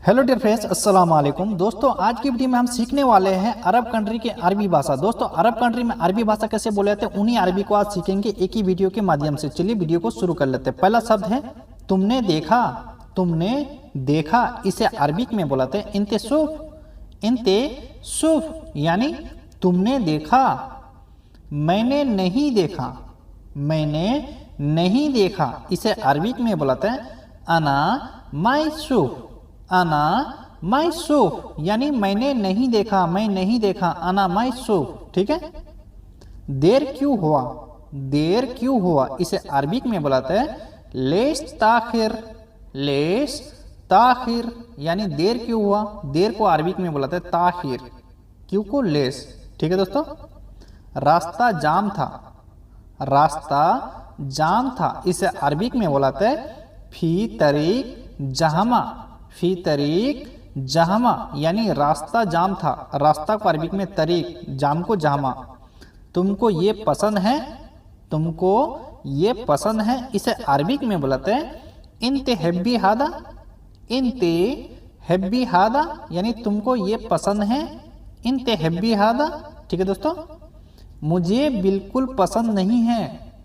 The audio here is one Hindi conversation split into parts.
हेलो डियर फ्रेंड्स, अस्सलाम वालेकुम। दोस्तों, आज की वीडियो में हम सीखने वाले हैं अरब कंट्री की अरबी भाषा। दोस्तों, अरब कंट्री में अरबी भाषा कैसे बोले जाते हैं, उन्हीं अरबी को आज सीखेंगे एक ही वीडियो के माध्यम से। चलिए वीडियो को शुरू कर लेते हैं। पहला शब्द है तुमने देखा। तुमने देखा इसे अरबिक में बोलाते हैं इंतेशुफ। इंतेशुफ यानी तुमने देखा। मैंने नहीं देखा। मैंने नहीं देखा इसे अरबिक में बोलाते हैं अना मायसूफ। अना मायसूफ यानी मैंने नहीं देखा, मैं नहीं देखा। अना मायसूफ, ठीक है। देर क्यों हुआ। देर क्यों हुआ इसे अरबिक में बुलाते हैं लेश ताखिर। लेश ताखिर यानी देर क्यों हुआ। देर को अरबिक में बुलाते हैं ताखिर, क्यों को लेश, ठीक है दोस्तों। रास्ता जाम था। रास्ता जाम था इसे अरबिक में बुलाते हैं फी तरीक जहमा। फी तरीक जहमा यानी रास्ता जाम था। रास्ता को अरबिक में तरीक, जाम को जहमा। तुमको ये पसंद है। तुमको ये पसंद है इसे अरबिक में बुलाते हैं इंते हेब्बी हादा। इंते हेब्बी हादा यानी तुमको ये पसंद है। इंते हेब्बी हादा, ठीक है दोस्तों। मुझे बिल्कुल पसंद नहीं है।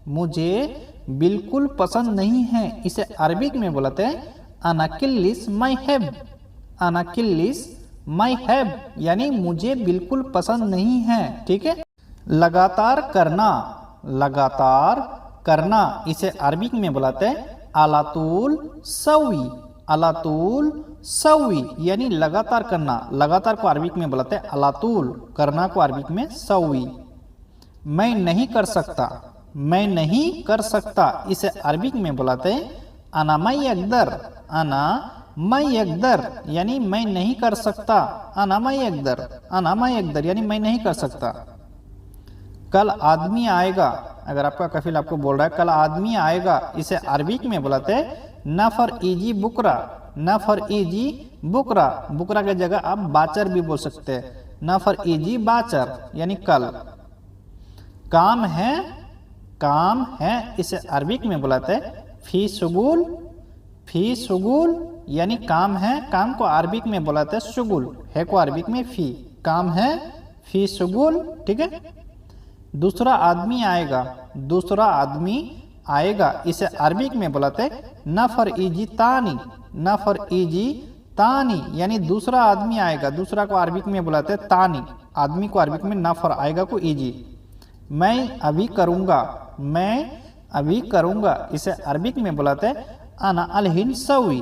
मुझे बिल्कुल पसंद नहीं है इसे अरबिक में बुलाते हैं अनाकिल्लिस माई हैब। अनाकिल्लिस माई हैब यानी मुझे बिल्कुल पसंद नहीं है, ठीक है। लगातार करना। लगातार करना इसे अरबिक में बुलाते हैं अलातुल सवी। अलातुल सवी यानी लगातार करना। लगातार को अरबिक में बुलाते हैं अलातुल, करना को अरबिक में सवी। मैं नहीं कर सकता। मैं नहीं कर सकता इसे अरबिक में बुलाते हैं अना माई अकदर। अना माई अकदर यानी मैं नहीं कर सकता। अना माई अकदर। अना माई अकदर यानी मैं नहीं कर सकता। कल आदमी आएगा। अगर आपका कफिल आपको बोल रहा है कल आदमी आएगा इसे अरबिक में बुलाते हैं नफर इजी बुकरा। नफर इजी बुकरा, बुकरा की जगह आप बाचर भी बोल सकते हैं। नफर इजी बाचर यानी कल। काम है। काम है इसे अरबिक में बुलाते हैं फी शुगुल। फी शुगुल यानी काम है। काम को अरबिक में बुलाते हैं शुगुल, है को अरबिक में फी। काम है फी शुगुल, ठीक है। दूसरा आदमी आएगा। दूसरा आदमी आएगा इसे अरबिक में बुलाते हैं नफर इजी तानी। नफर इजी तानी यानी दूसरा आदमी आएगा। दूसरा को अरबिक में बुलाते हैं तानी। आदमी को अरबिक में नफर आएगा को इजी। मैं अभी करूँगा। मैं अभी करूँगा इसे अरबिक में बुलाते हैं अना अलहिन सवी।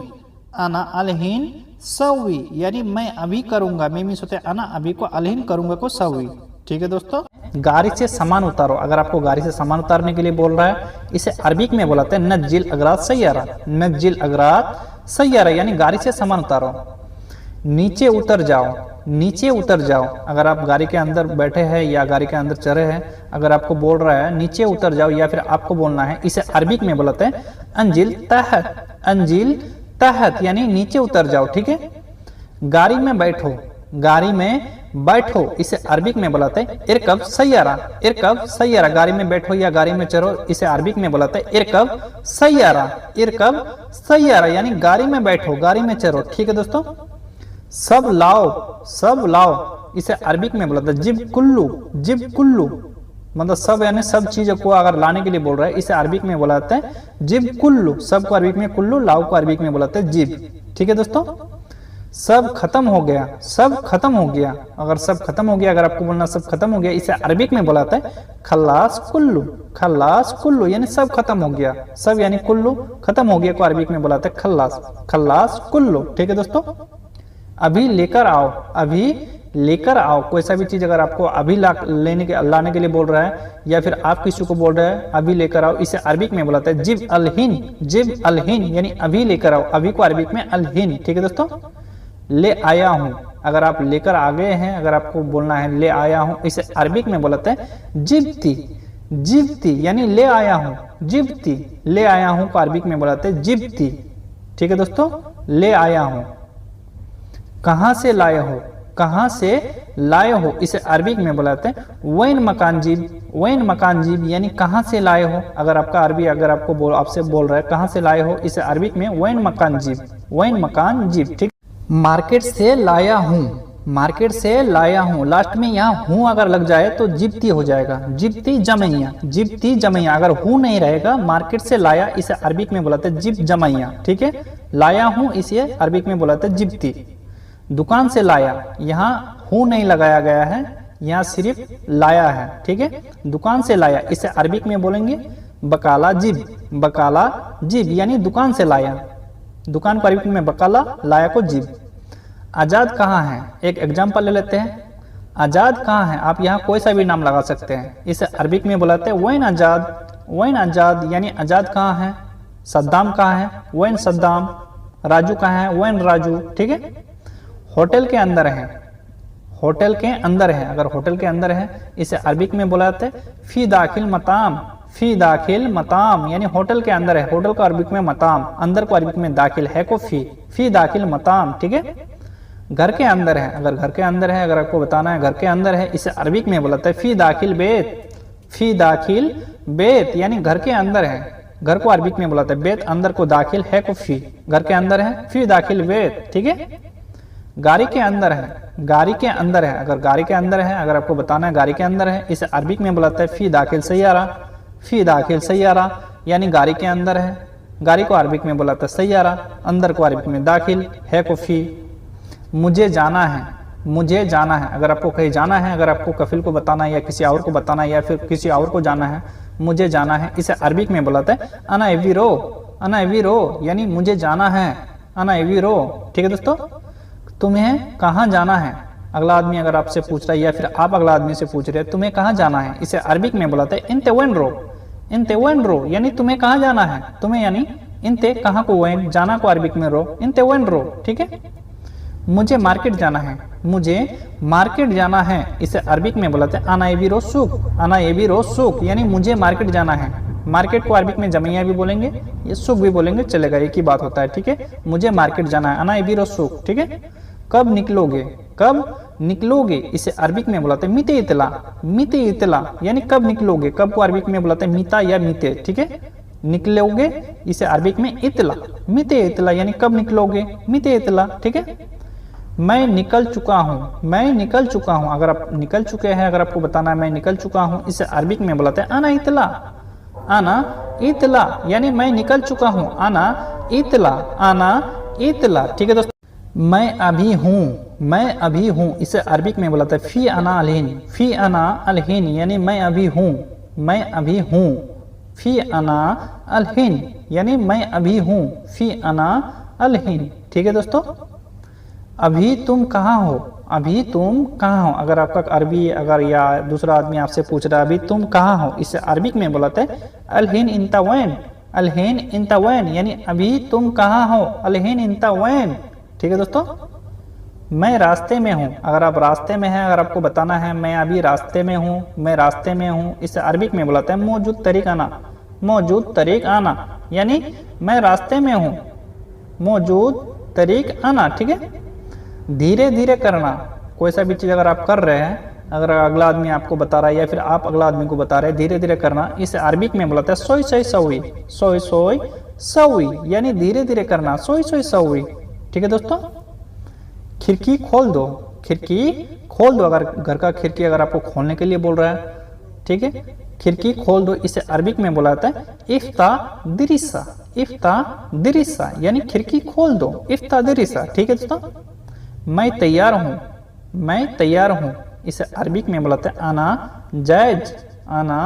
अना अलहिन सवी यानी मैं अभी करूँगा। मैं मीन्स होते अना अभी को अलहिन करूँगा को सवी, ठीक है दोस्तों। गाड़ी से सामान उतारो। अगर आपको गाड़ी से सामान उतारने के लिए बोल रहा है इसे अरबिक में बुलाते हैं नज्जिल अगरात सैयारा। नज्जिल अगरात सैयारा यानी गाड़ी से सामान उतारो। नीचे उतर जाओ। नीचे उतर जाओ अगर आप गाड़ी के अंदर बैठे हैं या गाड़ी के अंदर चढ़े हैं, अगर आपको बोल रहा है नीचे उतर जाओ या फिर आपको बोलना है इसे अरबिक में बुलाते हैं अंजिल तहत। अंजिल तहत यानी नीचे उतर जाओ, ठीक है। गाड़ी में बैठो। गाड़ी में बैठो इसे अरबिक में बुलाते हैं इरकब सैयारा। इरकब सैयारा गाड़ी में बैठो या गाड़ी में चढ़ो इसे अरबिक में बुलाते हैं इरकब सैयारा। इरकब सैयारा यानी गाड़ी में बैठो, गाड़ी में चढ़ो, ठीक है दोस्तों। सब लाओ। सब लाओ इसे अरबिक में बोलते हैं जिब कुल्लू। जिब कुल्लू मतलब सब यानी सब चीजों को अगर लाने के लिए बोल रहा है इसे अरबिक में बुलाते हैं जिब कुल्लू। सब को अरबिक में कुल्लू, लाओ को अरबिक में बुलाते हैं जिब, ठीक है दोस्तों। सब खत्म हो गया। सब खत्म हो गया अगर सब खत्म हो गया, अगर आपको बोलना सब खत्म हो गया इसे अरबिक में बुलाते हैं खल्लास कुल्लू। खल्लास कुल्लू यानी सब खत्म हो गया। सब यानी कुल्लू, खत्म हो गया को अरबिक में बुलाते हैं खल्लास। खल्लास कुल्लू, ठीक है दोस्तों। अभी लेकर आओ। अभी लेकर आओ कोई सा भी चीज अगर आपको अभी लाने के लिए बोल रहा है या फिर आप किसी को बोल रहे हैं अभी लेकर आओ इसे अरबिक में बुलाते हैं जिब अलहिन। जिब अलहिन यानी अभी लेकर आओ। अभी को अरबिक में अलहिन, ठीक है दोस्तों। ले आया हूँ अगर आप लेकर आ गए हैं, अगर आपको बोलना है ले आया हूँ इसे अरबिक में बुलाते हैं जिब्ती। जिब्ती यानी ले आया हूँ। जिब्ती ले आया हूँ को अरबिक में बुलाते हैं जिब्ती, ठीक है दोस्तों। ले आया हूँ। कहाँ से लाए हो। कहाँ से लाए हो इसे अरबिक में बुलाते हैं वैन मकान जीब। वैन मकान जीब यानी कहाँ से लाए हो। अगर आपका अरबी अगर आपको आपसे बोल रहा है कहाँ से लाए हो इसे अरबिक में वैन मकान जीब। वैन मकान जीब, ठीक। मार्केट से लाया हूँ, मार्केट से लाया हूँ, लास्ट में यहाँ हूँ अगर लग जाए तो जिप्ती हो जाएगा, जिप्ती जमैया, जिप्ती जमैया। अगर हूँ नहीं रहेगा, मार्केट से लाया इसे अरबिक में बुलाते जिप जमैया, ठीक है। लाया हूँ इसे अरबिक में बुलाते जिप्ती। दुकान से लाया, यहाँ हूँ नहीं लगाया गया है, यहाँ सिर्फ लाया है, ठीक है। दुकान से लाया इसे अरबिक में बोलेंगे बकाला जिब, बकाला जिब यानी दुकान से लाया। दुकान को अरबिक में बकाला, लाया को जिब। आजाद कहाँ है, एक एग्जाम्पल ले लेते हैं। आजाद कहाँ है, आप यहाँ कोई सा भी नाम लगा सकते हैं। इसे अरबिक में बुलाते हैं वैन आजाद, वैन आजाद यानी आजाद कहाँ है। सद्दाम कहाँ है, वैन सद्दाम। राजू कहाँ है, वैन राजू, ठीक है। होटल के अंदर है, होटल के अंदर है, अगर होटल के अंदर है इसे अरबिक में बुलाते हैं फी दाखिल मताम, फी दाखिल मताम यानी होटल के अंदर है। होटल को अरबिक में मताम, अंदर को अरबिक में दाखिल है को फी दाखिल मताम, ठीक है। घर के अंदर है, अगर घर के अंदर है, अगर आपको बताना है घर के अंदर है, इसे अरबिक में बुलाते हैं फी दाखिल बेत, फी दाखिल बेत यानी घर के अंदर है। घर को अरबिक में बुलाते हैं बेत, अंदर को दाखिल है को फी, घर के अंदर है फी दाखिल बेत, ठीक है। गाड़ी के अंदर है, गाड़ी के अंदर है, अगर गाड़ी के अंदर है, अगर आपको बताना है गाड़ी के अंदर है, इसे अरबिक में बुलाते हैं फी दाखिल सैयारा, फी दाखिल सैयारा यानी गाड़ी के अंदर है। गाड़ी को अरबिक में बुलाते हैं सैयारा, अंदर को अरबिक में दाखिल है को फी। मुझे जाना है, मुझे जाना है, अगर आपको कहीं जाना है, अगर आपको कफिल को बताना है या किसी और को बताना है या फिर किसी और को जाना है, मुझे जाना है, इसे अरबिक में बुलाते हैं अना एवीरो, अना एवीरो यानी मुझे जाना है, अना एवीरो, ठीक है दोस्तों। तुम्हें कहाँ जाना है, अगला आदमी अगर आपसे पूछ रहा है या फिर आप अगला आदमी से पूछ रहे हैं तुम्हें कहाँ जाना है, इसे अरबिक में बुलाते हैं इंते वन रो, इंते वन रो यानी तुम्हें कहाँ जाना है। तुम्हें यानी इंते कहाँ को वन, जाना को अरबिक में रो, इंते वन रो, ठीक है। मुझे मार्केट जाना है, मुझे मार्केट जाना है, इसे अरबिक में बुलाते हैं अना एवीरो सुक, अना एवीरो सुक यानी मुझे मार्केट जाना है। मार्केट को अरबिक में जमैया भी बोलेंगे, ये सुक भी बोलेंगे, चलेगा, एक ही बात होता है, ठीक है। मुझे मार्केट जाना है, अना एवीरो सुक, ठीक है। कब निकलोगे, कब निकलोगे, इसे अरबिक में बुलाते हैं मिते इतला, मिते इतला यानी कब निकलोगे। कब को अरबिक में बुलाते हैं मिता या मिते, ठीक है। निकलोगे इसे अरबिक में इतला, मिते इतला यानी कब निकलोगे, मिते इतला, ठीक है। मैं निकल चुका हूँ, मैं निकल चुका हूँ, अगर आप निकल चुके हैं, अगर आपको बताना है मैं निकल चुका हूँ, इसे अरबिक में बुलाते हैं आना इतला, आना इतला यानी मैं निकल चुका हूँ, आना इतला, आना इतला, ठीक है दोस्तों। मैं अभी हूँ, मैं अभी हूँ, इसे अरबिक में बुलाते हैं फी अना अलहीन, फी अना अलहीन यानी मैं अभी हूँ, मैं अभी हूँ, फी अना अलहीन यानी मैं अभी हूँ, फी अना अलहीन, ठीक है दोस्तों। अभी तुम कहाँ हो, अभी तुम कहाँ हो, अगर आपका अरबी अगर या दूसरा आदमी आपसे पूछ रहा है अभी तुम कहाँ हो, इसे अरबिक में बुलाते हैं अलहीन इंता वैन, अलहीन इंता वैन यानी अभी तुम कहाँ हो, अलहीन इंता वैन, ठीक है दोस्तों। मैं रास्ते में हूँ, अगर आप रास्ते में हैं, अगर आपको बताना है मैं अभी रास्ते में हूँ, मैं रास्ते में हूँ, इसे अरबिक में बुलाते हैं मौजूद तरीक आना, मौजूद तरीक आना यानी मैं रास्ते में हूँ, मौजूद तरीक आना, ठीक है। धीरे धीरे करना, कोई सा भी चीज़ अगर आप कर रहे हैं, अगर अगला आदमी आपको बता रहा है या फिर आप अगला आदमी को बता रहे हैं धीरे धीरे करना, इसे अरबिक में बुलाते हैं सोई सोई सवी, सोई सोई सवी यानी धीरे धीरे करना, सोई सोई सवी, ठीक है दोस्तों। खिड़की खोल दो, खिड़की खोल दो, अगर घर का खिड़की अगर आपको खोलने के लिए बोल रहा है, ठीक है, खिड़की खोल दो, इसे अरबिक में बुलाते हैं इफ्ता दिरिसा, इफ्ता दिरिसा यानी खिड़की खोल दो, इफ्ता दिरिसा, ठीक है दोस्तों। मैं तैयार हूँ, मैं तैयार हूँ, इसे अरबिक में बुलाते हैं आना जैज, आना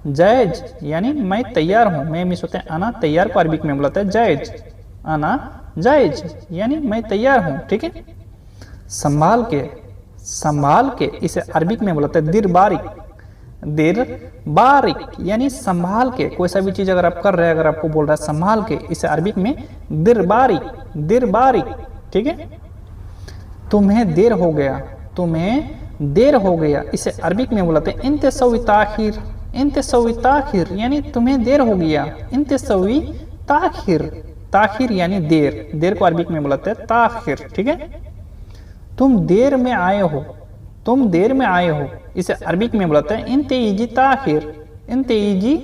जैज यानी मैं तैयार हूँ, मैं मिस होते हैं आना तैयार को अरबिक में बुलाते हैं जैज, आना जैज यानी मैं तैयार हूँ, ठीक है। संभाल के, संभाल के, इसे अरबिक में बुलाते हैं दिर बारिक, दिर बारिक यानी संभाल के, कोई सा भी चीज़ अगर आप कर रहे हैं, अगर आपको बोल रहा है संभाल के, इसे अरबिक में दिर बारिक, दिर बारिक, ठीक है। तुम्हें देर हो गया, तुम्हें देर हो गया, इसे अरबिक में बुलाते हैं इंतसवी ताखिर, इंतसवी ताखिर यानी तुम्हें देर हो गया, इंतसवी ताखिर, ताखिर यानी देर, देर को अरबिक में बुलाते हैं ताखिर, ठीक है। तुम देर में आए हो, तुम देर में आए हो, इसे अरबिक में बुलाते हैं इंतेजी ताखिर, इंतेजी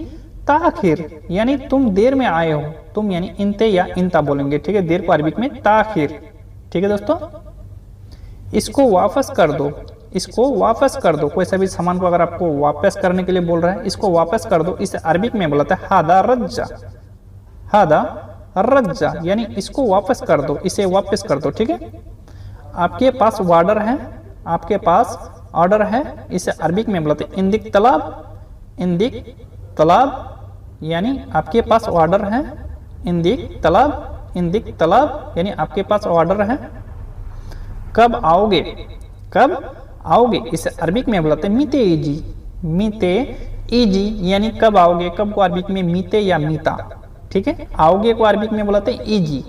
ताखिर यानी तुम देर में आए हो, तुम यानी इंते या इंता बोलेंगे, ठीक है। देर को अरबिक में ताखिर, ठीक है दोस्तों। इसको वापस कर दो, इसको वापस कर दो। कोई सा भी सामान को अगर आपको वापस करने के लिए बोल रहा है, इसको वापस कर दो, इसे अरबिक में बोलते हैं हादा रज्जा, हादा रज्जा, यानी इसको वापस कर दो, इसे वापस कर दो। ठीक है। आपके पास ऑर्डर है, आपके पास ऑर्डर है, इसे अरबिक में बोलते हैं इंदिक तलाब, इंदिक तलाब, यानी आपके पास ऑर्डर है, इंदिक तलाब, इंदिक तलाब, यानी आपके पास ऑर्डर है। कब आओगे, कब आओगे, इसे अरबिक में बोलते हैं मीते इजी, मीते इजी, यानी कब आओगे। कब को अरबिक में मीते या मीता, ठीक है। आओगे को अरबिक में बोलते हैं इजी,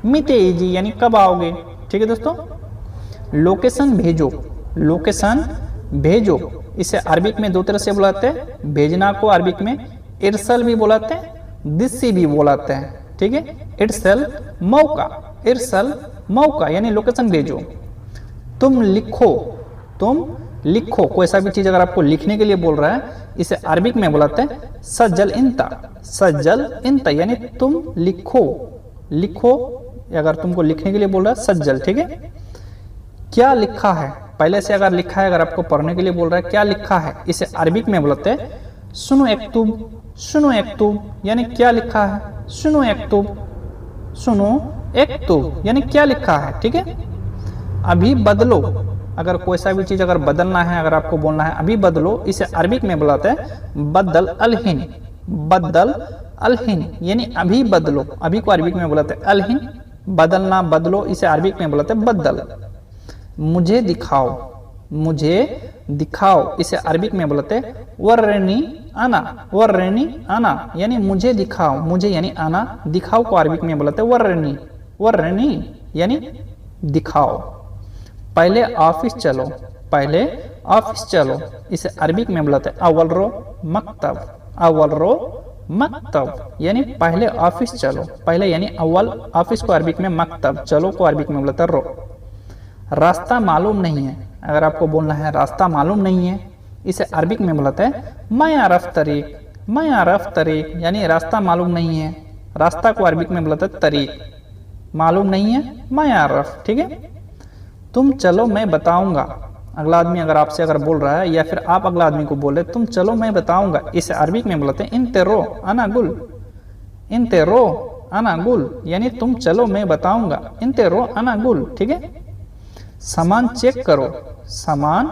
मीते इजी, यानी कब आओगे। ठीक है दोस्तों। लोकेशन भेजो, लोकेशन भेजो, इसे अरबिक में दो तरह से बुलाते हैं। भेजना को अरबिक में इरसल भी बुलाते हैं, दिस्सी भी बुलाते हैं। ठीक है। इरसल मौका, इरसल मौका, यानी लोकेशन भेजो। तुम लिखो, तुम लिखो, कोई सा भी चीज अगर आपको लिखने के लिए बोल रहा है, इसे अरबिक में बुलाते हैं सज्जल इंता, सज्जल इंता, यानी तुम लिखो, लिखो, अगर तुमको लिखने के लिए बोल रहा है सज्जल। ठीक है। क्या लिखा है, पहले से अगर लिखा है, अगर आपको पढ़ने के लिए बोल रहा है क्या लिखा है, इसे अरबिक में बोलते हैं सुनो एक्तुब, सुनो एक्तुब, यानी क्या लिखा है, सुनो एक्तुब, सुनो एक्तुब, यानी क्या लिखा है। ठीक है। अभी बदलो, अगर कोई सा भी चीज अगर बदलना है, अगर आपको बोलना है अभी बदलो, इसे अरबिक में बुलाते हैं बदल अलहिन, बदल अलहिन, यानी अभी बदलो। अभी को अरबिक में बुलाते हैं अलहिन, बदलना, बदलो, इसे अरबिक में बुलाते हैं बदल। मुझे दिखाओ, मुझे दिखाओ, इसे अरबिक में बोलते हैं वर्रनी आना, वर्रनी आना, यानी मुझे दिखाओ, मुझे यानी आना, दिखाओ को अरबिक में बोलते हैं वर्रनी, वर्रनी, यानी दिखाओ। पहले ऑफिस चलो, पहले ऑफिस चलो, इसे अरबिक में बोलते हैं अव्वल रो मकतब, अव्वल रो मकतब, यानी पहले ऑफिस चलो। पहले यानी अव्वल, ऑफिस को अरबिक में मकतब, चलो को अरबिक में बोलते हैं रो। रास्ता मालूम नहीं है, अगर आपको बोलना है रास्ता मालूम नहीं है, इसे अरबिक में बोलते हैं मैं आरफ तरीक, मैं आरफ तरीक, यानी रास्ता मालूम नहीं है। रास्ता को अरबिक में बोलते हैं तरीक, मालूम नहीं है मैं आरफ। ठीक है। तुम चलो मैं बताऊंगा, अगला आदमी अगर आपसे अगर बोल रहा है या फिर आप अगला आदमी को बोले तुम चलो मैं बताऊंगा, इसे अरबिक में बोलते हैं इंतेरो अना गुल, इंतेरो अना गुल, यानी तुम चलो मैं बताऊंगा, इंतेरो अना गुल। ठीक है। सामान चेक करो, सामान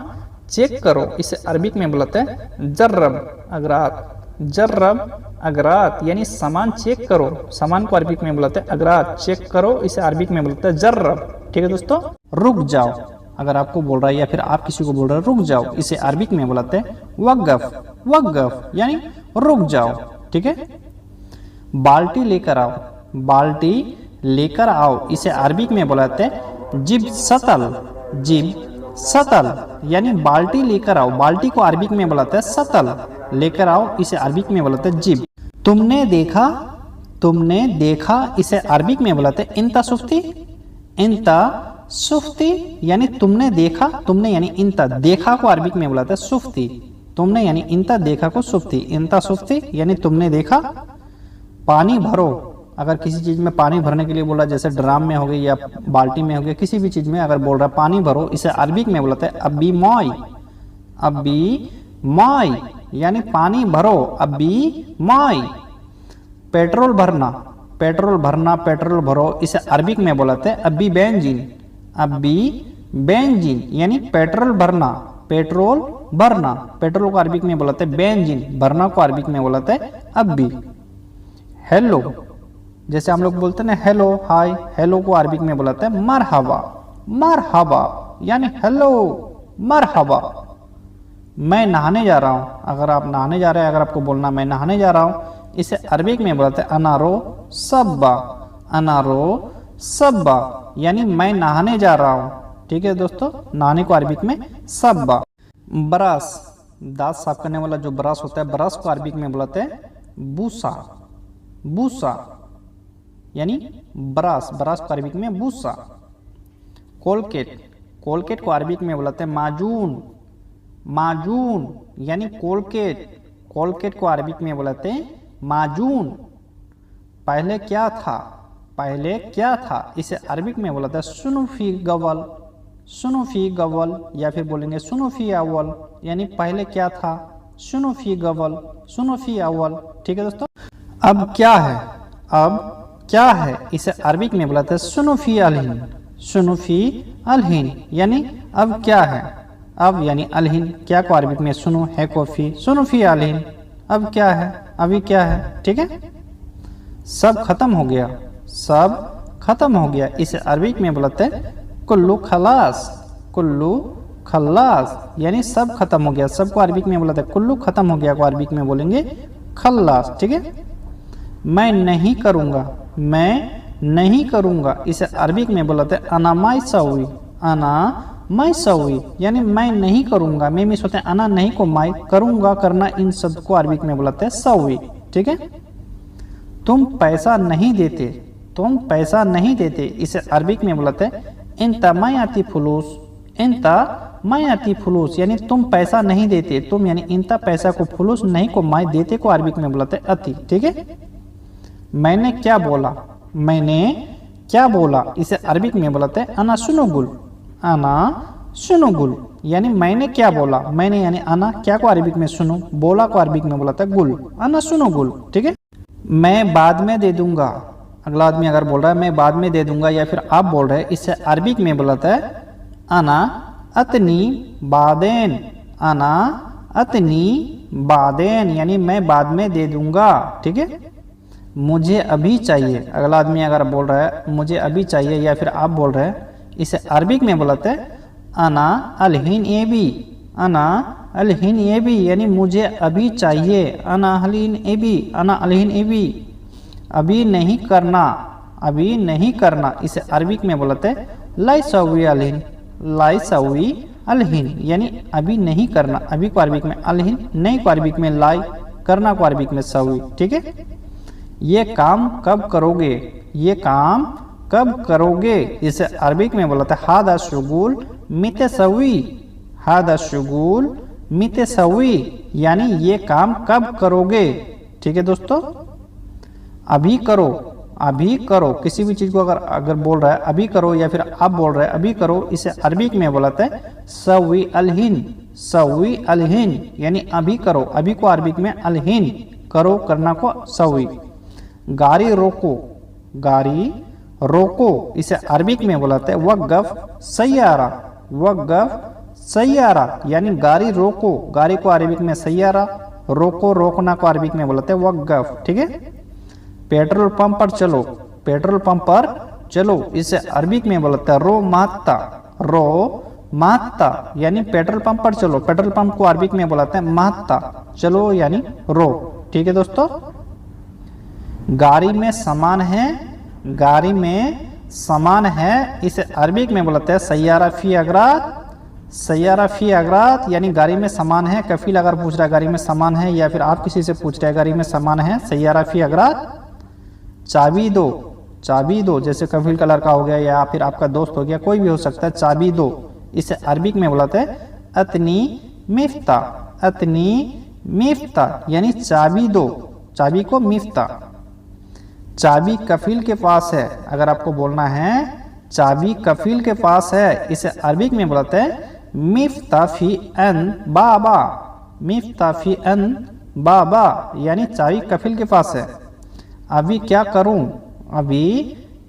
चेक करो, इसे अरबिक में बोलते हैं जर्रब अगरात, जर्रब अगरात, यानी सामान चेक करो। सामान को अरबिक में बोलते हैं अगरात, चेक करो, इसे अरबिक में बोलते हैं जर्रब। ठीक है दोस्तों। रुक जाओ, अगर आपको बोल रहा है या फिर आप किसी को बोल रहे हैं रुक जाओ, इसे अरबिक में बोलते हैं वक़्फ़, वक़्फ़, यानी रुक जाओ। ठीक है। बाल्टी लेकर आओ, बाल्टी लेकर आओ, इसे अरबिक में बोलते हैं जिब सतल, जिब सतल, यानी बाल्टी लेकर आओ। बाल्टी को अरबिक में बोलते हैं सतल, लेकर आओ, इसे अरबिक में बोलते हैं जिब। तुमने देखा, तुमने देखा, इसे अरबिक में बोलते हैं इंता सुफ्ती, इंता सुफ्ती, यानी तुमने देखा, तुमने यानी इंता, देखा को अरबिक में बोलते हैं सुफ्ती, तुमने यानी इंता, देखा को सुफ्ती, इंता सुफ्ती, यानी तुमने देखा। पानी भरो, अगर किसी चीज में पानी भरने के लिए बोला, जैसे ड्राम में हो गई या बाल्टी में हो गया, किसी भी चीज में अगर बोल रहा है पानी भरो, इसे अरबिक में बोलते हैं अब्बी मॉय, अब्बी मॉय, यानी पानी भरो, अब्बी मॉय। पेट्रोल भरना, पेट्रोल भरना, पेट्रोल भरो, इसे अरबिक में बोलते हैं अब्बी बेंजीन, अब्बी बेंजीन, यानी पेट्रोल भरना, पेट्रोल भरना। पेट्रोल को अरबिक में बोलते हैं बेंजीन, भरना को अरबिक में बोलते हैं अब्बी। हेलो, जैसे हम लोग बोलते हैं ना हेलो हाय, हेलो को अरबिक में बोलते हैं मरहबा, मरहबा, यानी हेलो मरहबा। मैं नहाने जा रहा हूँ, अगर आप नहाने जा रहे हैं, अगर आपको बोलना मैं नहाने जा रहा हूँ, इसे अरबिक में बोलते हैं अनारो सब्बा, अनारो सब्बा, यानी मैं नहाने जा रहा हूँ। ठीक है दोस्तों। नहाने को अरबिक में सब्बा। ब्रश, दांत साफ करने वाला जो ब्रश होता है, ब्रश को अरबिक में बोलते हैं बूसा, बूसा, यानी ब्रश, ब्रश को अरबिक में बूसा। कोलगेट, कोलगेट को अरबिक में बोलते हैं माजून, माजून, यानी कोलगेट, कोलगेट को अरबिक में बोलते हैं माजून। पहले क्या था, पहले क्या था, इसे अरबिक में बोला था सुनु फी गवल, सुनु फी गवल, या फिर बोलेंगे सुनु फी अव्वल, यानी पहले क्या था, सुनु फी गवल, सुनु फी अव्वल। ठीक है दोस्तों। अब क्या है, अब क्या है, इसे अरबिक में बोला था सुनु फी अलहिन, सुनु फी अलहिन, यानी अब क्या है, अब यानी अलहिन, क्या को अरबिक में सुनु है को फी, सुनु फी अलहिन, अब क्या है, अभी क्या है। ठीक है, सब खत्म हो गया, सब खत्म हो गया, इसे अरबिक में बोलते हैं कुल्लू खलास, कुल्लू खल्लास, यानी सब खत्म हो गया, सबको अरबिक में बोलते हैं कुल्लू खत्म हो गया को अरबिक में बोलेंगे खल्लास। ठीक है, मैं नहीं करूँगा, मैं नहीं करूँगा, इसे अरबिक में बोलते हैं अना माई सवी, अना माई सवी, यानी मैं नहीं करूँगा, मैं मिस होते हैं अना नहीं को माई, करूँगा करना, इन शब्द को अरबिक में बोलते हैं सवी। ठीक है, तुम पैसा नहीं देते, तुम पैसा नहीं देते, इसे अरबिक में बोलते हैं इंता मायाती फुलूस, इंता मायाती फुलूस, यानी तुम पैसा नहीं देते, तुम यानी इंता पैसा को, फुलूस नहीं को माय, देते को अरबिक में बोलते हैं अति। ठीक है, मैंने क्या बोला, मैंने क्या बोला, इसे अरबिक में बोलते हैं अना सुनुगुल, अना सुनुगुल, यानी मैंने क्या बोला, मैंने यानी अना, क्या को अरबिक में सुनो, बोला को अरबिक में बोलता है गुल, अना सुनुगुल। ठीक है, मैं बाद में दे दूंगा, अगला आदमी अगर बोल रहा है मैं बाद में दे दूंगा, या फिर आप बोल रहे हैं, इससे अरबिक में बोलता है अना अतनी बादेन, अना अतनी बादेन, यानी मैं बाद में दे दूंगा। ठीक है, मुझे अभी चाहिए, अगला आदमी अगर बोल रहा है मुझे अभी चाहिए, या फिर आप बोल रहे हैं, इसे अरबिक में बोलते हैं अना अलहिन ए बी, अना अलहिन ए बी, यानी मुझे अभी चाहिए, अना अलहिन ए बी, अना अलहिन ए बी, अभी नहीं करना, अभी नहीं करना, इसे अरबिक में बोलते हैं लाई सवी अलहिन, लाई सवी अलहिन, यानी अभी नहीं करना, अभी को अरबिक में अलहिन, नहीं को अरबिक में लाई, करना को अरबिक में सवी। ठीक है, ये काम कब करोगे, ये काम कब करोगे, इसे अरबिक में बोलते हैं हादा शुगुल मिते सवी, हादा शुगुल मिते सवी, यानी ये काम कब करोगे। ठीक है दोस्तों, अभी करो, अभी करो, किसी भी चीज को अगर बोल रहा है अभी करो, या फिर आप बोल रहे हैं अभी करो, इसे अरबिक में बोलते हैं सवी अलहिन, सवी अलहिन, यानी अभी करो, अभी को अरबिक में अलहिन, करो करना को सवी। गाड़ी रोको, गाड़ी रोको, इसे अरबिक में बोलते हैं वक़्फ़ सैयारा, वक़्फ़ सैयारा, यानी गाड़ी रोको, गाड़ी को अरबिक में सैयारा, रोको रोकना को अरबिक में बोलते हैं वक़्फ़। ठीक है, पेट्रोल पंप पर चलो, पेट्रोल पंप पर चलो, इसे अरबिक में बोलते हैं रो माता, रो माता, यानी पेट्रोल पंप पर चलो, पेट्रोल पंप को अरबिक में बोलते हैं माता, चलो यानी रो। ठीक है दोस्तों, गाड़ी में सामान है, गाड़ी में सामान है, इसे अरबिक में बोलते हैं सैयारा फी अगरात, सैयारा फी अगरात, यानी गाड़ी में सामान है, कफील अगर पूछ रहा है गाड़ी में सामान है, या फिर आप किसी से पूछ रहे हैं गाड़ी में सामान है, सैयारा फी अगरात। चाबी दो, चाबी दो, जैसे कफील का लड़का हो गया, या फिर आपका दोस्त हो गया, कोई भी हो सकता है, चाबी दो, इसे अरबिक में बोलते हैं अतनी मिफ्ता, अतनी मिफ्ता, यानी चाबी दो, चाबी को मिफ्ता। चाबी कफील के पास है, अगर आपको बोलना है चाबी कफील के पास है, इसे अरबिक में बोलते हैं मिफ्ताफी अन बाबा, मिफ्ताफी अन बाबा, यानी चाबी कफील के पास है। अभी क्या करूं, अभी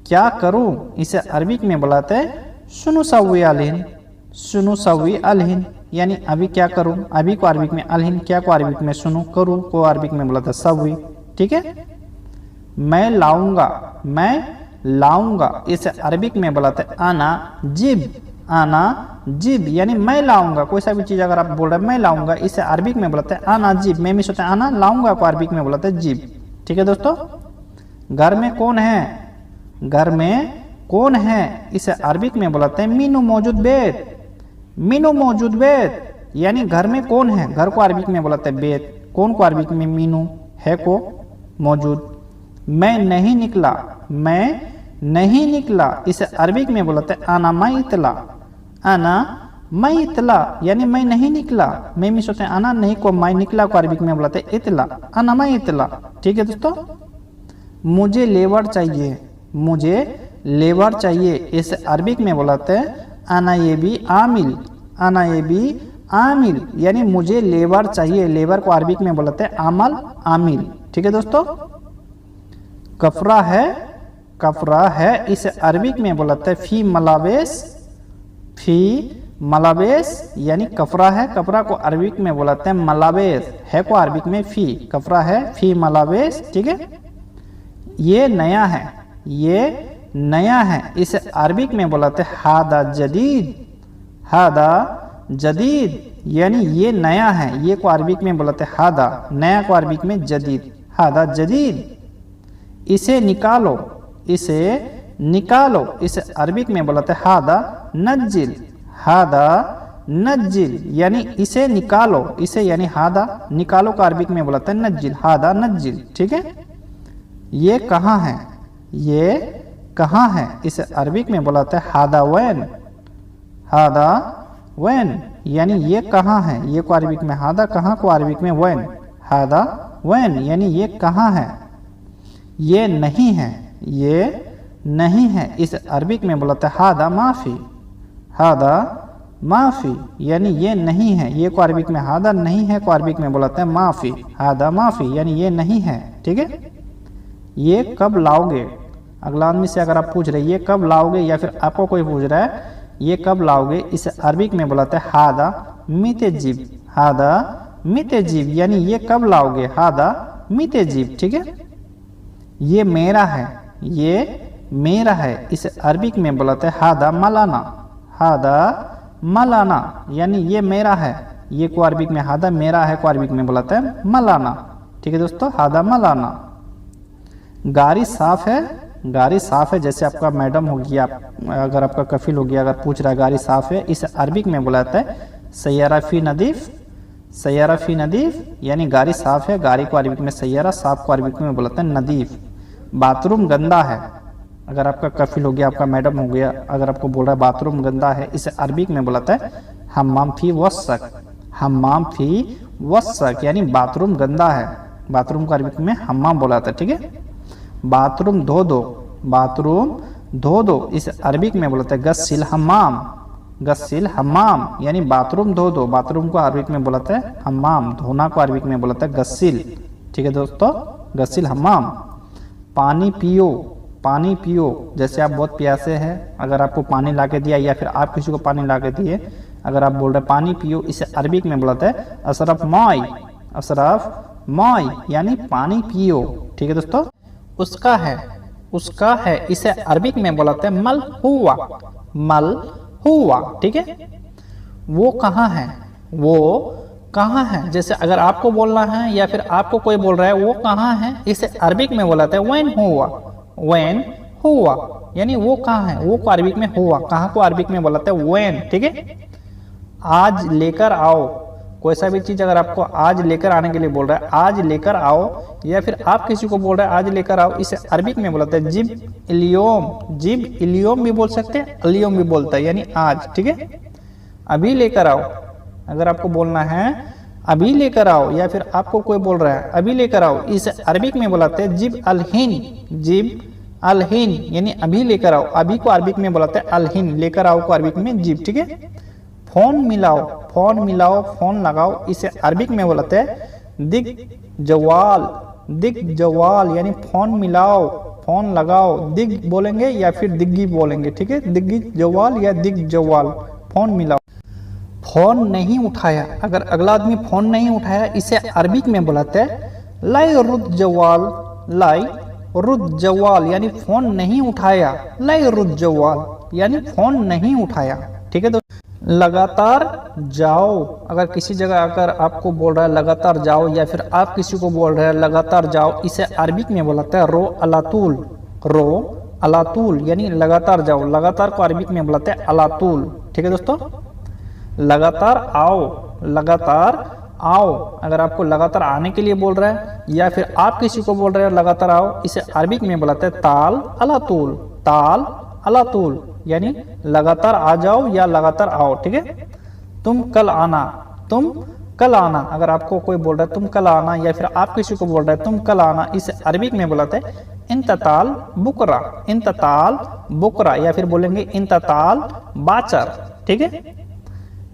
क्या करूं, इसे अरबिक में बुलाते हैं सुनु सवी अलहिन, सुनु सवी अलहिन, यानी अभी क्या करूं, अभी को अरबिक में अलहिन, क्या को अरबिक में सुनु, करूं को अरबिक में बुलाते हैं सवी। ठीक है, मैं लाऊंगा, मैं लाऊंगा, इसे अरबिक में बुलाते हैं आना जिब, आना जिब, यानी मैं लाऊंगा, कोई सा भी चीज अगर आप बोल रहे हैं मैं लाऊंगा, इसे अरबिक में बुलाते हैं आना जिब, मैं मिस होता है आना, लाऊंगा को अरबिक में बुलाते हैं जिब। ठीक है दोस्तों, घर में कौन है, घर में कौन है, इसे अरबिक में बुलाते हैं मीनू मौजूद बेत, मीनू मौजूद बेत, यानी घर में कौन है, घर को अरबिक में बुलाते हैं बेत, कौन को अरबिक में मीनू, है को मौजूद। मैं नहीं निकला, मैं नहीं निकला, इसे अरबिक में बुलाते हैं आना मैं इतला, आना मैं इतला, यानी मैं नहीं निकला, मैं मिस होते हैं आना नहीं को मैं निकला को अरबिक में बुलाते हैं इतला, आना मैं इतला। ठीक है दोस्तों, मुझे लेबर चाहिए, मुझे लेबर चाहिए, इसे अरबिक में बुलाते हैं आना ये भी आमिल, आना ये भी आमिल, यानी मुझे लेबर चाहिए। लेबर को अरबिक में बुलाते हैं आमल आमिल। ठीक है दोस्तों। कफरा है इसे अरबिक में बुलाते हैं फी मलावेस, फी मलावेस, यानी कफरा है, कफरा को अरबिक में बुलाते हैं मलावेस, है को अरबिक में फी, कफरा है फी मलावेस। ठीक है। ये नया है, ये नया है, इसे अरबिक में बुलाते हैं हादा जदीद, हादा जदीद, यानी ये नया है, ये को अरबिक में बुलाते हैं हादा, नया को अरबिक में जदीद, हादा जदीद। इसे निकालो, इसे निकालो, इसे अरबिक में बुलाते हैं हादा नज्जिल, हादा नज्जिल, यानी इसे निकालो, इसे यानी हादा, निकालो का अरबिक में बुलाते हैं नज्जिल, हादा नज्जिल। ठीक है। ये कहाँ है, ये कहाँ है, इसे अरबिक में बुलाते हैं हादा वैन, हादा वैन, यानी ये कहाँ है, ये को अरबिक में हादा, कहाँ को अरबिक में वैन, हादा वैन, यानी ये कहाँ है। ये नहीं है, ये नहीं है, इसे अरबिक में बुलाते हैं हादा माफी, हादा माफी, यानी ये नहीं है, ये को अरबिक में हादा नहीं है को अरबिक में बुलाते हैं माफी, हादा माफी, यानी ये नहीं है। ठीक है। ये कब लाओगे, अगला आदमी से अगर आप पूछ रहे ये कब लाओगे, या फिर आपको कोई पूछ रहा है ये कब लाओगे, इसे अरबिक में बुलाते हैं हादा मितेजिब, हादा मितेजिब, यानी ये कब लाओगे, हादा मितेजिब। ठीक है। ये मेरा है, ये मेरा है, इसे अरबिक में बुलाते हैं हादा मलाना, हादा मलाना, यानी ये मेरा है, ये को अरबिक में हादा मेरा है को अरबिक में बुलाते हैं मलाना। ठीक है दोस्तों, हादा मलाना। गाड़ी साफ है, गाड़ी साफ है, जैसे आपका मैडम हो गया, अगर आपका कफिल हो गया, अगर पूछ रहा है गाड़ी साफ है, इसे अरबिक में बुलाते हैं सैयारा फी नदीफ, सैयारा फी नदीफ, यानी गाड़ी साफ है, गाड़ी को अरबिक में सैयारा, साफ को अरबिक में बुलाते हैं नदीफ। बाथरूम गंदा है, अगर आपका कफिल हो गया, आपका मैडम हो गया, अगर आपको बोल रहा है बाथरूम गंदा है, इसे अरबिक में बुलाता है हम्माम फी वसक, हम्माम फी वसक, यानी बाथरूम गंदा है, बाथरूम को अरबिक में हम्माम बुलाता है। ठीक है। बाथरूम धो दो, बाथरूम धो दो, इसे अरबिक में बुलाते हैं गस्सिल हम्माम, गस्सिल हम्माम, यानी बाथरूम धो दो, बाथरूम को अरबिक में बुलाते हैं हम्माम, धोना को अरबिक में बुलाते हैं गस्सिल। ठीक है दोस्तों, गस्सिल हम्माम। पानी पियो, पानी पियो, जैसे आप बहुत प्यासे हैं, अगर आपको पानी ला के दिया या फिर आप किसी को पानी ला के दिए, अगर आप बोल रहे पानी पियो, इसे अरबिक में बुलाते हैं अशरफ माई, अशरफ माई, यानी पानी पियो। ठीक है दोस्तों। उसका है, उसका है, इसे अरबिक में बुलाते हैं मल हुआ, मल हुआ। ठीक है। वो कहाँ है, वो कहाँ है, जैसे अगर आपको बोलना है या फिर आपको कोई बोल रहा है वो कहाँ है, इसे अरबिक में बुलाते हैं वैन हुआ, वैन हुआ, यानी वो कहाँ है, वो को अरबिक में हुआ, कहाँ को अरबिक में बुलाते हैं वैन। ठीक है। आज लेकर आओ, कोई सा भी चीज अगर आपको आज लेकर आने के लिए बोल रहा है, आज लेकर आओ, या फिर आप किसी को बोल रहे हैं आज लेकर आओ, इसे अरबिक में बुलाते हैं जिब इलियोम, जिब इलियोम भी बोल सकते हैं, अलियोम भी बोलता है, यानी आज। ठीक है। अभी लेकर आओ, अगर आपको बोलना है अभी लेकर आओ, या फिर आपको कोई बोल रहा है अभी लेकर आओ, इसे अरबिक में बुलाते हैं जिब अलहिन, जिब अलहिन, यानी अभी लेकर आओ, अभी को अरबिक में बुलाते हैं अलहिन, लेकर आओ को अरबिक में जिब। ठीक है। फोन मिलाओ, फोन मिलाओ, फोन लगाओ, इसे अरबिक में बुलाते हैं दिग जवाल, दिग जवाल, यानी फोन मिलाओ, फोन लगाओ, दिग बोलेंगे या फिर दिग्गी बोलेंगे। ठीक है। दिग्गी जवाल या दिग जवाल, फोन मिलाओ। फोन नहीं उठाया, अगर अगला आदमी फोन नहीं उठाया, इसे अरबिक में बुलाते हैं लाई रुद जवाल, लाई रुद जवाल, यानी फोन नहीं उठाया, लाई रुद जवाल, यानी फोन नहीं उठाया। ठीक है दोस्तों। लगातार जाओ, अगर किसी जगह अगर आपको बोल रहा है लगातार जाओ, या फिर आप किसी को बोल रहे हैं लगातार जाओ, इसे अरबिक में बुलाते हैं रो अलातूल, रो अलातूल, यानी लगातार जाओ, लगातार को अरबिक में बुलाते हैं अलातूल। ठीक है दोस्तों। लगातार आओ, लगातार आओ, अगर आपको लगातार आने के लिए बोल रहा है, या फिर आप किसी को बोल रहे हैं लगातार आओ, इसे अरबिक में बुलाते हैं ताल अलातूल, ताल अलातूल, यानी लगातार आ जाओ या लगातार आओ। ठीक है। तुम कल आना, तुम कल आना, अगर आपको कोई बोल रहा है तुम कल आना, या फिर आप किसी को बोल रहे हैं तुम कल आना, इसे अरबिक में बुलाते हैं इंतताल बुकरा, इंतताल बुकरा, या फिर बोलेंगे इंतताल बाचर। ठीक है,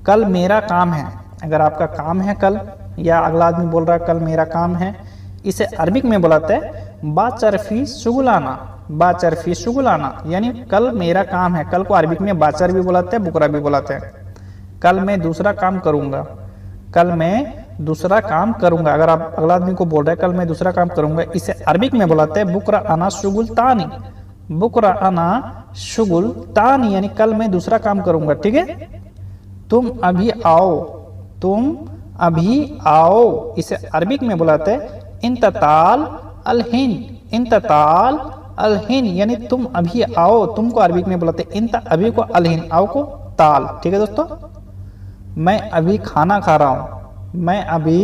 कल मेरा काम है, अगर आपका काम है कल, या अगला आदमी बोल रहा है कल मेरा काम है, इसे अरबिक में बुलाते हैं बाचर फी शुगुलाना, बाचर फी शुगुलाना, यानी कल मेरा काम है। कल को अरबिक में बाचर भी बुलाते हैं, बुकरा भी बुलाते हैं। कल मैं दूसरा काम करूंगा, कल मैं दूसरा काम करूंगा, अगर आप अगला आदमी को बोल रहे हैं कल मैं दूसरा काम करूंगा, इसे अरबिक में बुलाते हैं बुकरा अना शुगुल तानी, बुकरा अना शुगुल तानी, यानी कल मैं दूसरा काम करूंगा। ठीक है, तुम अभी आओ, तुम अभी आओ, इसे अरबिक में बुलाते हैं इंतताल अलहिन, इंतताल अलहिन, यानी तुम अभी आओ, तुमको अरबिक में बुलाते हैं इंत, अभी को अलहिन, आओ को ताल। ठीक है दोस्तों, मैं अभी खाना खा रहा हूं, मैं अभी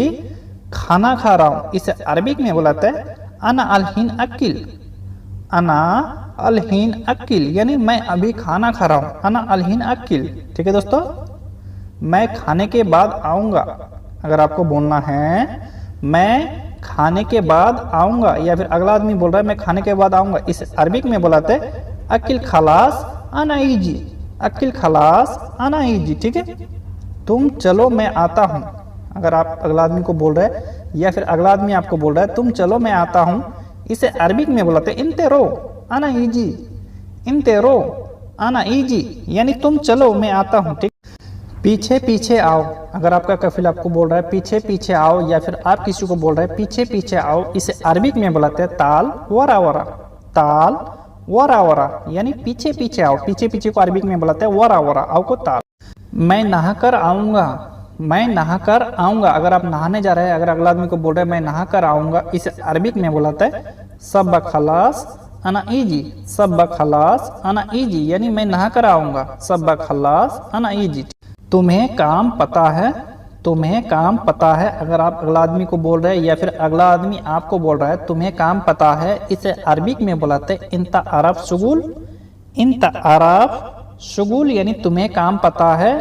खाना खा रहा हूं, इसे अरबिक में बुलाते हैं अना अलहिन अकिल, अना अलहिन अकिल, यानी मैं अभी खाना खा रहा हूं, अना अलहिन अकिल। ठीक है दोस्तों, मैं खाने के बाद आऊंगा, अगर आपको बोलना है मैं खाने के बाद आऊंगा, या फिर अगला आदमी बोल रहा है मैं खाने के बाद आऊंगा, इसे अरबिक में बुलाते हैं अकिल खलास अना इजी, अकिल खलास अना इजी। ठीक है, तुम चलो मैं आता हूं, अगर आप अगला आदमी को बोल रहे हैं, या फिर अगला आदमी आपको बोल रहा है तुम चलो मैं आता हूं, इसे अरबिक में बुलाते हैं इंतेरो अना इजी, इंतेरो अना इजी, यानी तुम चलो मैं आता हूं। ठीक, पीछे पीछे आओ, अगर आपका कफिल आपको बोल रहा है पीछे पीछे आओ, या फिर आप किसी को बोल रहे हैं पीछे पीछे आओ, इसे अरबिक में बुलाते हैं ताल वरा वरा, ताल वरा वरा, यानी पीछे पीछे आओ, पीछे पीछे को अरबिक में बुलाते हैं वरा वरा, आओ को ताल। मैं नहाकर आऊंगा, मैं नहाकर आऊंगा, अगर आप नहाने जा रहे हैं, अगर अगला आदमी को बोल रहे हैं मैं नहाकर आऊंगा, इसे अरबिक में बुलाते हैं सब खलास अना इजी, सब खलास अना इजी, यानी मैं नहाकर आऊंगा, सब खलास अना इजी। तुम्हें काम पता है, तुम्हें काम पता है, अगर आप अगला आदमी को बोल रहे हैं, या फिर अगला आदमी आपको बोल रहा है तुम्हें काम पता है, इसे अरबिक में बुलाते हैं इंता अरफ शुगुल, इंता अरफ शुगुल, यानी तुम्हें काम पता है,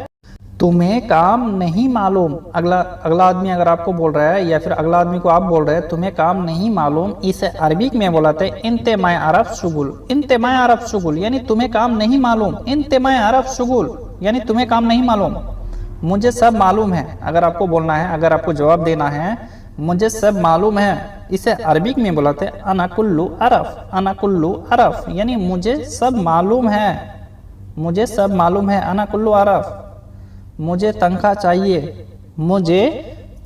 तुम्हें काम नहीं मालूम। अगला आदमी अगर आपको बोल रहा है, या फिर अगला आदमी को आप बोल रहे हैं तुम्हें काम नहीं मालूम, इसे अरबिक में बुलाते हैं इंतेमाय अरफ शुगुल, इंतेमाय अरफ शुगुल, यानी तुम्हें काम नहीं मालूम, इंतेमाय अरफ शुगुल, यानी तुम्हें काम नहीं मालूम। मुझे सब मालूम है, अगर आपको बोलना है, अगर आपको जवाब देना है मुझे सब मालूम है, इसे अरबिक में बुलाते हैं अना कुल्लू अरफ, अना कुल्लू अरफ, यानी मुझे सब मालूम है, मुझे सब मालूम है, अना कुल्लू अरफ। मुझे तनख्वाह चाहिए, मुझे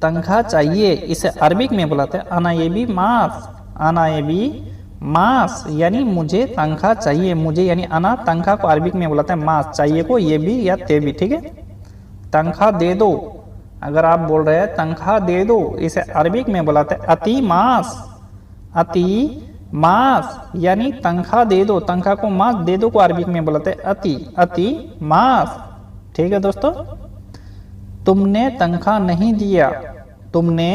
तनख्वाह चाहिए, इसे अरबिक में बुलाते हैं अना ये भी मास, अना ये भी मास, यानी मुझे तनख्वाह चाहिए, मुझे यानी अना, तनख्वाह को अरबिक में बुलाते हैं मास, चाहिए को ये भी या ते भी। ठीक है, तनख्वाह दे दो, अगर आप बोल रहे हैं तनख्वाह दे दो, इसे अरबिक में बुलाते हैं अति मास, अति मास, यानी तनख्वाह दे दो, तनख्वाह को मास, दे दो को अरबिक में बुलाते हैं अति, अति मास। ठीक है दोस्तों, तुमने तनख्वाह नहीं दिया, तुमने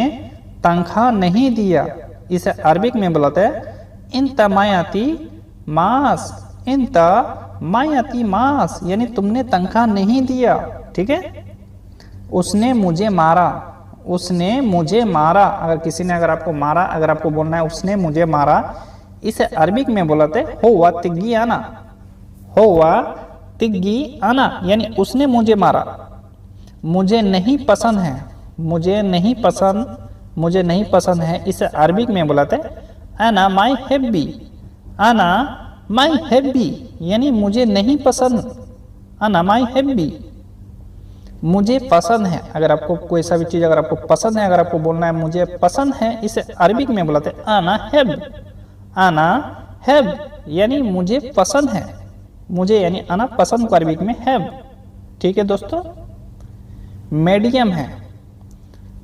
तनख्वाह नहीं दिया, इसे अरबिक में बुलाते हैं इंता मायाती मास, इंता मायाती मास, यानी तुमने तनख्वाह नहीं दिया। ठीक है, उसने मुझे मारा, उसने मुझे मारा, अगर किसी ने अगर आपको मारा, अगर आपको बोलना है उसने मुझे मारा, इसे अरबिक में बुलाते हो वा तिग्गी आना, हो वा तिग्गी आना, यानी उसने मुझे मारा। मुझे नहीं पसंद है, मुझे नहीं पसंद, मुझे नहीं पसंद है, इसे अरबिक में बुलाते हैं अना माई हैब्बी, अना माई हैब्बी, यानी मुझे नहीं पसंद, अना माई हैब्बी, मुझे पसंद है, अगर आपको कोई सा भी चीज़ अगर आपको पसंद है, अगर आपको बोलना है मुझे पसंद है, इसे अरबिक में बुलाते हैं आना हैब, आना हैब, यानी मुझे पसंद है, मुझे यानी आना पसंद को अरबिक में हैब। ठीक है दोस्तों, मीडियम है,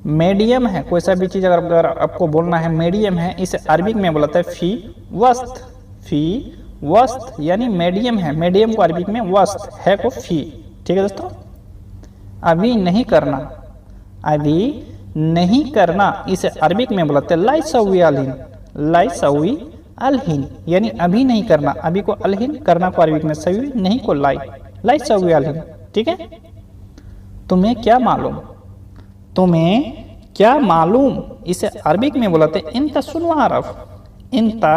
मीडियम है, कोई सा भी चीज़ अगर आपको बोलना है मीडियम है, इसे अरबिक में बुलाते हैं फी वस्त, फी वस्त, यानी मीडियम है, मीडियम को अरबिक में वस्त, है को फी। ठीक है दोस्तों, अभी नहीं करना, अभी नहीं करना, इसे अरबिक में बुलाते हैं लाई सवी अलहिन, लाई सवी अलहिन, यानी अभी नहीं करना, अभी को अलहिन, करना को अरबिक में सवी, नहीं को लाई, लाई सवी अलहिन। ठीक है, तुम्हें क्या मालूम, तुम्हें क्या मालूम, इसे अरबिक में बुलाते हैं इंता सुनु आरफ, इंता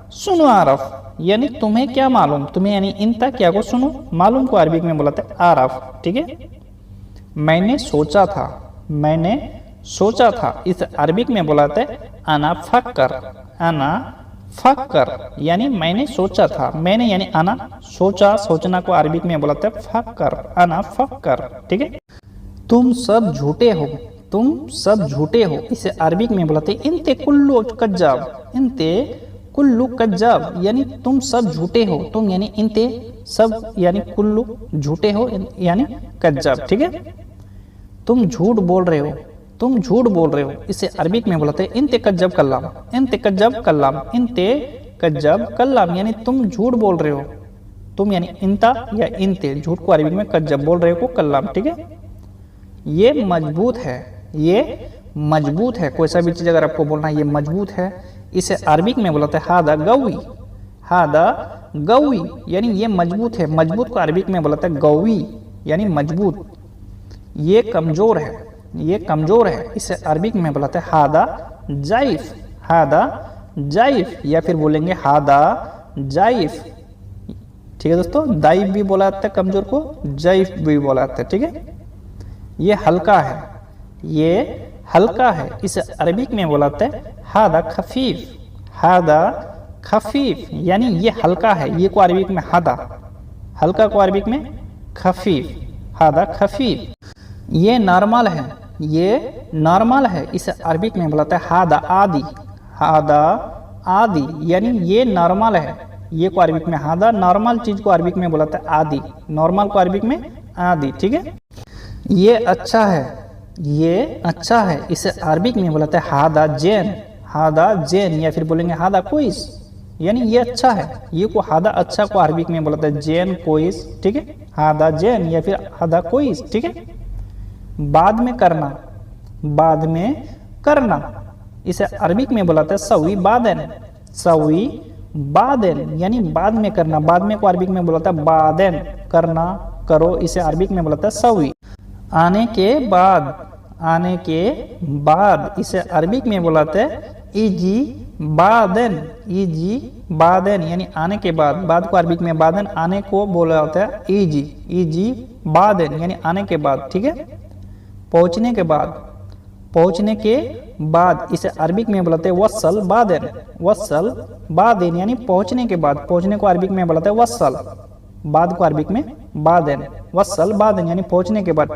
सुनो आरफ, यानी तुम्हें क्या मालूम, तुम्हें यानी इंता क्या को सुनो, मालूम को अरबिक में बुलाते हैं आरफ, ठीक है। मैंने सोचा था, मैंने सोचा था, इस अरबिक में बुलाते हैं अना फक्कर, अना फक्कर, यानी मैंने सोचा था, मैंने यानी अना, सोचा, सोचना को अरबिक में बुलाते हैं फक्कर, अना फक्कर, ठीक है। तुम सब झूठे हो, तुम सब झूठे हो, इसे अरबिक में बुलाते हैं इंते कुल्लू कज्जाब, इंते कुल्लू कज्जाब, यानी तुम सब झूठे हो, तुम यानी इंते सब यानी कुल्लू झूठे हो यानी कज्जाब, ठीक है। तुम झूठ बोल रहे हो, तुम झूठ बोल रहे हो, इसे अरबिक में बुलाते हैं इंते कज्जब कल्लाम, इंते कज्जब कल्लाम, इंते कज्जब कल्लाम, यानी तुम झूठ बोल रहे हो, तुम यानी इंता या इंते, झूठ को अरबिक में कज्जब बोल रहे हो कल्लाम, ठीक है। ये मजबूत है, ये मजबूत है, कोई सा भी चीज अगर आपको बोलना है ये मजबूत है, इसे अरबिक में बुलाते हैं हादा गवी, हादा गवी, यानी ये मजबूत है, मजबूत को अरबिक में बुलाते हैं गवी यानी मजबूत। ये कमजोर है, ये कमजोर है, इसे अरबिक में बुलाते हैं हादा जाइफ, हादा जाइफ, या फिर बोलेंगे हादा जाइफ, ठीक है दोस्तों। दाइफ भी बोला जाता है कमजोर को, जाइफ भी बोला जाता है, ठीक है। ये हल्का है, ये हल्का है, इसे अरबिक में बुलाते हैं हादा खफीफ, हादा खफीफ, यानी ये हल्का है, ये को अरबिक में हादा, हल्का को अरबिक में खफीफ, हादा खफीफ। ये नॉर्मल है, ये नॉर्मल है, इसे अरबिक में बुलाते हैं हादा आदि, हादा आदि, यानी ये नॉर्मल है, ये को अरबिक में हादा, नॉर्मल चीज को अरबिक में बुलाते हैं आदि, नॉर्मल को अरबिक में आदि, ठीक है। ये अच्छा है, ये अच्छा है, इसे अरबिक में बुलाते हैं हादा जैन, हादा जैन, या फिर बोलेंगे हादा कोइस, यानी ये अच्छा है, ये को हादा अच्छा को अरबिक में बुलाते हैं जैन कोइस, ठीक है, हादा जैन या फिर हादा कोइस, ठीक है। बाद में करना, बाद में करना, इसे अरबिक में बुलाते हैं सवी बादन, सवी बादन, यानी बाद में करना, बाद में को अरबिक में बुलाता है बादन, करना, करो, इसे अरबिक में बुलाता है सवी। आने के बाद, आने के बाद, इसे अरबिक में बुलाते हैं इजी बादन, इजी बादन, यानी आने के बाद, बाद को अरबिक में बादन, आने को बोला होता है इजी, इजी बादन, यानी आने के बाद, ठीक है। पहुंचने के बाद, पहुंचने के बाद, इसे अरबिक में बुलाते हैं वसल बादन, वसल बादन, यानी पहुंचने के बाद, पहुंचने को अरबिक में बुलाते हैं वसल, बाद को अरबिक में बादन, वसल बादन, यानी पहुंचने के बाद, ठीक।